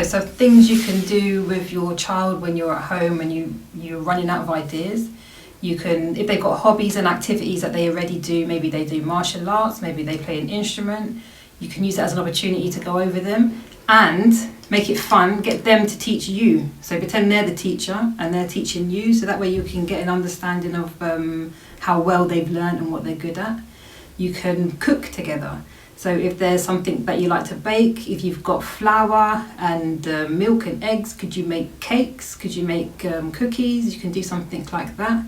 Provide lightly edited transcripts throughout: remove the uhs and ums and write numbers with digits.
So things you can do with your child when you're at home and you're running out of ideas. You can, if they've got hobbies and activities that they already do, maybe they do martial arts, maybe they play an instrument, you can use it as an opportunity to go over them and make it fun, get them to teach you. So pretend they're the teacher and they're teaching you, so that way you can get an understanding of how well they've learned and what they're good at. You can cook together. So if there's something that you like to bake, if you've got flour and milk and eggs, could you make cakes? Could you make cookies? You can do something like that.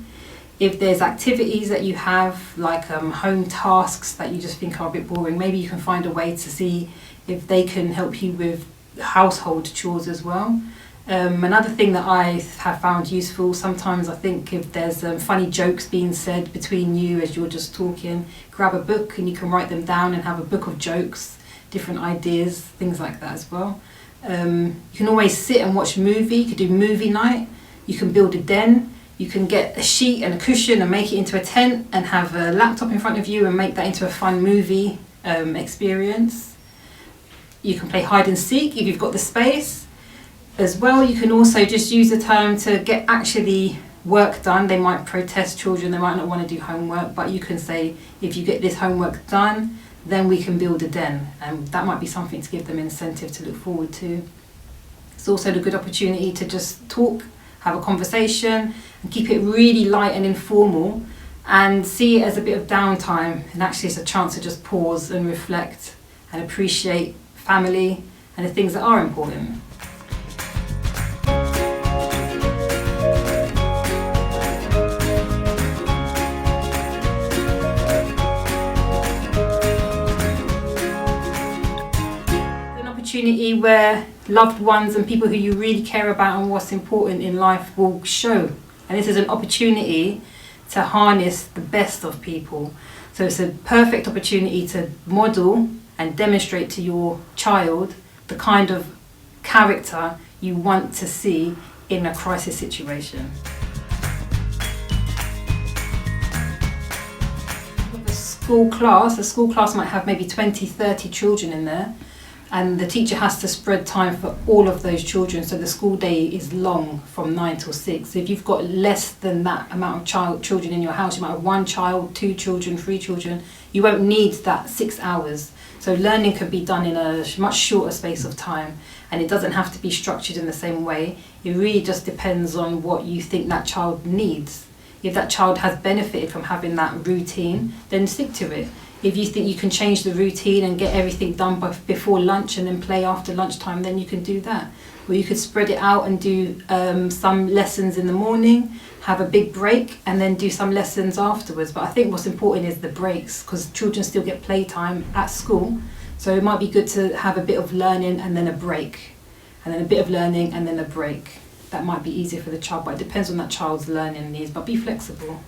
If there's activities that you have, like home tasks that you just think are a bit boring, maybe you can find a way to see if they can help you with household chores as well. Another thing that I have found useful, sometimes I think if there's funny jokes being said between you as you're just talking, grab a book and you can write them down and have a book of jokes, different ideas, things like that as well. You can always sit and watch a movie. You could do movie night. You can build a den. You can get a sheet and a cushion and make it into a tent and have a laptop in front of you and make that into a fun movie experience. You can play hide and seek if you've got the space. As well, you can also just use the time to get actually work done. They might protest children, they might not want to do homework, but you can say, if you get this homework done, then we can build a den. And that might be something to give them incentive to look forward to. It's also a good opportunity to just talk, have a conversation, and keep it really light and informal, and see it as a bit of downtime. And actually it's a chance to just pause and reflect and appreciate family and the things that are important. Opportunity where loved ones and people who you really care about and what's important in life will show. And this is an opportunity to harness the best of people. So it's a perfect opportunity to model and demonstrate to your child the kind of character you want to see in a crisis situation. A school class might have maybe 20, 30 children in there. And the teacher has to spread time for all of those children, so the school day is long from 9 till 6. So if you've got less than that amount of children in your house, you might have 1 child, 2 children, 3 children, you won't need that 6 hours. So learning can be done in a much shorter space of time, and it doesn't have to be structured in the same way. It really just depends on what you think that child needs. If that child has benefited from having that routine, then stick to it. If you think you can change the routine and get everything done before lunch and then play after lunchtime, then you can do that. Or you could spread it out and do some lessons in the morning, have a big break, and then do some lessons afterwards. But I think what's important is the breaks, because children still get playtime at school. So it might be good to have a bit of learning and then a break, and then a bit of learning and then a break. That might be easier for the child, but it depends on that child's learning needs, but be flexible.